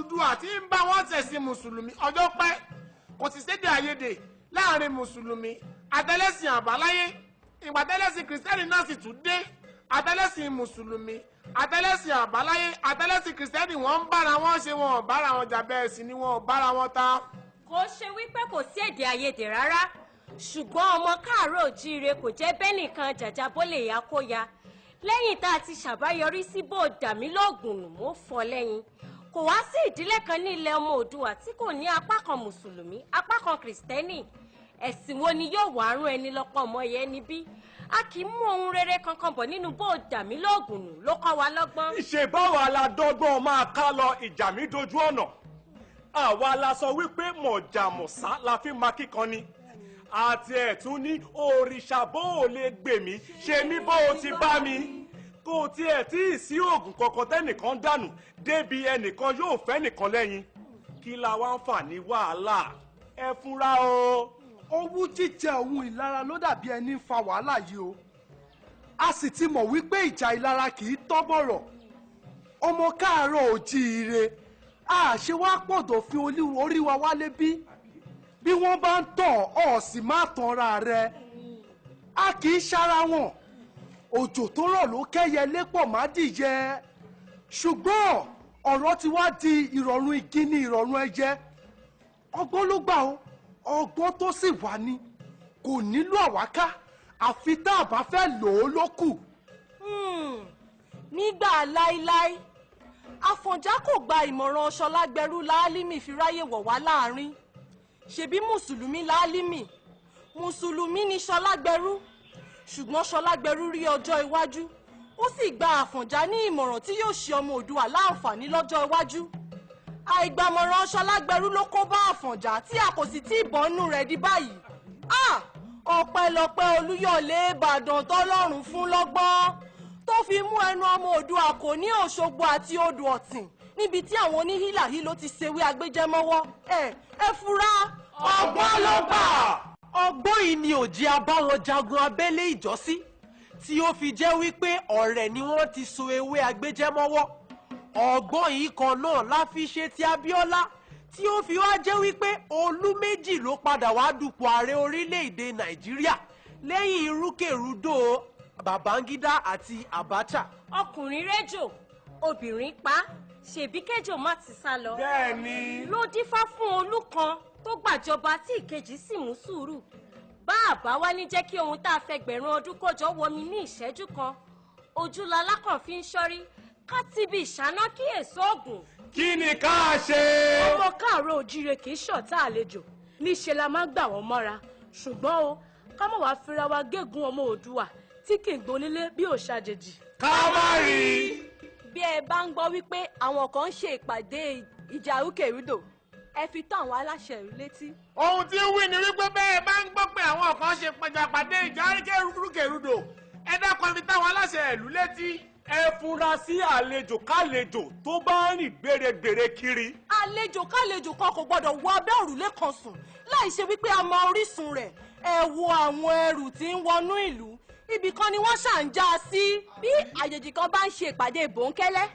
Odùduwà tí ń bá wọn tẹ̀sìn mùsùlùmí ọjọ́ pẹ́ kò sì sédè àìyedè láàrin mùsùlùmí àtẹlẹ́sìn àbáláyé ìgbà tẹ́lẹ́sìn kìrìsìtẹ́nì náà sì tún dé àtẹlẹ́sìn mùsùlùmí àtẹlẹ́sìn àbáláyé àtẹlẹ́sìn kìrìsìtẹ́nì wọ́n ń bára wọn ṣe wọn ò bára wọn jà bẹ́ẹ̀ sì ni wọn ò bára wọn ta. kò ṣe wípé kò sí èdè àìyedè rárá ṣùgbọ́n ọmọ káàárọ̀ òjíire kò jẹ́ bẹ́ẹ̀ nìkan jàjà bó lè yá kó ya lẹ́yìn tá a ti ṣàbáyọrí sí bó dàmí lọ́gùnù mo fọ́ lẹ́yìn kò wá sí ìdílé kan ní ilẹ̀ ọmọ Oòduà tí kò ní apá kan mùsùlùmí apá kan kìrìsìtẹ́nì ẹ̀sìn wo ni yóò wá rún ẹni lọ́pọ̀ ọmọ yẹn níbí a kì í mú ohun rere kankan bọ̀ nínú bó dàmí lọ́gùnù ló kọ́ wa lọ́gbọ́n. ìṣèbáwá la dọ́gbọ́n máa ká lọ ìjà mi dojú ọ̀nà àwa la sọ wípé mọ̀jàmọ̀sá la fi máa kíkan ni àti ẹ̀tún ní òrìṣà bó o lè gbè mí ṣe mí bó o ti bá mi kò tiẹ̀ tí ì sí oògùn kankan tẹ́nìkan dànù débi ẹnìkan yóò fẹ́ nìkan lẹ́yìn kí la wá ń fà ní wàhálà ẹ fúnra o. owú jíjẹ ohun ìlara ló dàbí ẹni ń fa wàhálà yìí o a sì ti mọ̀ wípé ìjà ìlara kì í tọ́ bọ̀rọ̀ ọmọ káàárọ̀ òjíire a ṣe wá pọ̀dọ̀ fi orí wa wálé bí wọ́n bá ń tàn ọ́ sì má tanra rẹ̀ a kì í ṣara wọn òjò tó rọ̀ ló kẹ́yẹ lépọ̀ má dìyẹ ṣùgbọ́n ọ̀rọ̀ ti wá di ìrọ̀rùn igi ní ìrọ̀rùn ẹyẹ ọgbọ́n ló gbà ó ọgbọ́n tó sì wà ní kò nílò àwáká àfi tá a bá fẹ́ lò ó ló kù. nígbà láíláí Àfọ̀njá kò gba ìmọ̀ràn Ṣọlágbẹrú Láálímì fi ráyè wọ̀ wá láàrin ṣebí mùsùlùmí Láálímì mùsùlùmí ni Ṣọlágbẹrú ṣùgbọ́n Ṣọlágbẹrú rí ọjọ́ iwájú ó sì gba Àfọ̀njá ní ìmọ̀ràn tí yóò ṣe ọmọ Oòduà láǹfààní lọ́jọ́ iwájú àìgbàmọ̀ràn Ṣọlágbẹrú ló kó bá Àfọ̀njá tí a kò sì tí ì bọ́nú rẹ̀ di báyìí ọpẹ́lọpẹ́ Olúyọ̀lé Ìbàdàn tọ́lọ́run fún lọ́gbọ́n tó fi mú ẹnu ọmọ Oòduà kò ní Òṣogbo àti odò Ọ̀tìn níbi tí àwọn oníhìlàhílò ti ṣèwé agbéjẹmọ́wọ́ ẹ fura ọgbọ́n ló gbà. ọgbọ́n yìí ni ò jẹ́ abáwọn jagun abẹ́lé ìjọ́sí tí ó fi jẹ́ wípé ọ̀rẹ́ ni wọ́n ti so ewé agbéjẹ́mọ́wọ́ ọgbọ́n yìí kan náà la fi ṣe ti Abíọ́lá tí ó fi wá jẹ́ wípé Olúméjì ló padà wá dupò ààrẹ orílẹ̀-èdè Nàìjíríà lẹ́yìn irúkèrúdò Babangida àti Abacha. ọkùnrin rẹ́jò obìnrin pa ṣèbí kẹjọ má ti sá lọ. bẹ́ẹ̀ni. ló dífá fún Olú kan tó gbàjọba tí ìkejì sì mú sùúrù bá àbá wá ní jẹ́ kí ohun tá a fẹ́ gbẹ̀rún ọdún kọjọ wọmi ní ìṣẹ́jú kan ojú lalákàn fi ń ṣọ́rí ká ti bí ìṣáná kí èso ọ̀gùn. kí ni ká ṣe. ọmọ káàárọ̀ òjíire kì í ṣọ̀tá àlejò níṣẹ́ la máa ń gbà wọ́n mọ́ra ṣùgbọ́n o ká mọ̀ wá fira wa gégùn ọmọ Oòduà tí kì í gbonílé bí ò ṣàjèjì. ká má rí. bí ẹ bá ń gbọ́ wípé àwọn kan ń ṣe ìpàdé ìjà rúkèrúdò ẹ fi tó àwọn aláṣẹ ìlú létí. ohun tí ń wí ni wípé bẹ́ẹ̀ bá ń gbọ́ pé àwọn kan ṣe pàjápàdé ìjà rúkèrúdò ẹ dákun fi táwọn aláṣẹ ìlú létí. ẹ fura sí àlejò kálejò tó bá rìn gbèrègbèrè kiri. àlejò kálejò kan kò gbọdọ̀ wọ abẹ́ òrùlé kan sùn láì ṣe wípé a mọ orísun rẹ̀ ẹ wo àwọn ẹrù tí ń wọnú ìlú ibì kan ni wọ́n ṣà ń já a sí. bí àjèjì kan bá ń ṣe ìpàdé bòńkẹ́lẹ́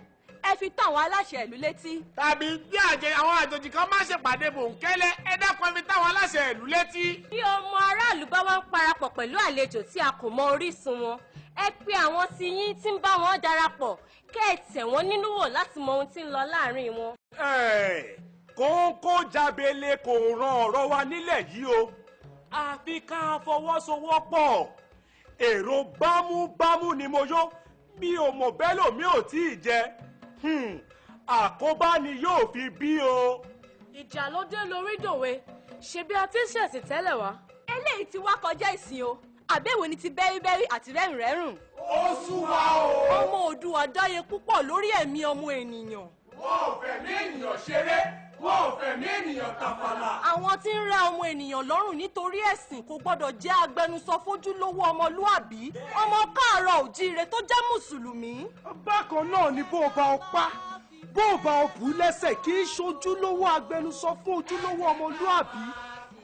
ẹ fi tó àwọn aláṣẹ ìlú létí. tàbí bí àwọn àjòjì kan máa ṣèpàdé bòńkẹ́lẹ́ ẹ dákun fi táwọn aláṣẹ ìlú létí. bí ọmọ aráàlú bá wá ń parapọ̀ pẹ̀lú àlejò tí a kò mọ orísun wọn ẹ pe àwọn tí yín tí ń bá wọn darapọ̀ kẹ́ ẹ tẹ̀ wọ́n nínú wò láti mọ ohun tí ń lọ láàrin wọn. kóńkó jábélé kò ran ọ̀rọ̀ wa nílẹ̀ yìí o àfi ká fọwọ́sowọ́pọ̀ èrò bámúbámú ni mo yó bí o mọ̀ bẹ́ẹ̀ lòmí ò tí ì jẹ àkóbá ni yóò fi bí o. ìjà ló dé lórí dòwe ṣebí a ti ń ṣẹ̀sìn tẹ́lẹ̀ wá. eléyìí ti wá kọjá ìsìn o àbẹ̀wò ni ti bẹ́rìbẹ́rì àti rẹ́rùnrẹ́rùn. ó sú wa o. ọmọ Oòduà dáyé púpọ̀ lórí ẹ̀mí ọmọ ènìyàn. wọ́n ò fẹ̀mí ènìyàn ṣeré wọ́n ò fẹ̀mí ènìyàn tàfàlà. àwọn tí ń rẹ́ ọmọ ènìyàn lọ́rùn nítorí ẹ̀sìn kò gbọ́dọ̀ jẹ́ agbẹnusọ fójúlówó ọmọlúàbí ọmọ káàárọ̀ òjíire tó jẹ́ mùsùlùmí. bákan náà ni bó o bá ọ pa bó o bá ọ bù lẹ́sẹ̀ kì í ṣojúlówó agbẹnusọ fún ojúlówó ọmọlúàbí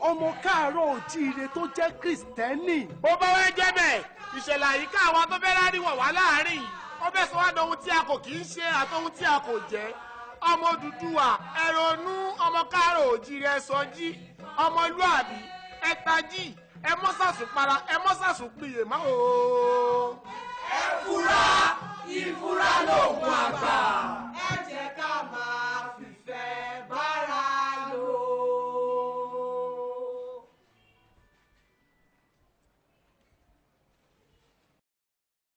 ọmọ káàárọ̀ òjíire tó jẹ́ kristẹni. bó bá wá jẹ́ bẹ́ẹ̀ ìṣẹ̀lẹ̀ àyíká àwọn tó fẹ́ ráríwọ̀ wá láàárín yìí ó fẹ́ sọ wá dohun tí a kò kì í ṣe àtohun tí a kò jẹ́ ọmọ Odùduwà ẹ ronú, ọmọ káàárọ̀ oòjíire ẹ sọjí, ọmọlúàbí ẹ tají, ẹ mọ́ sàsùnpara, ẹ mọ́ sàsùnpìyè má o. ẹ fura, ìfura ló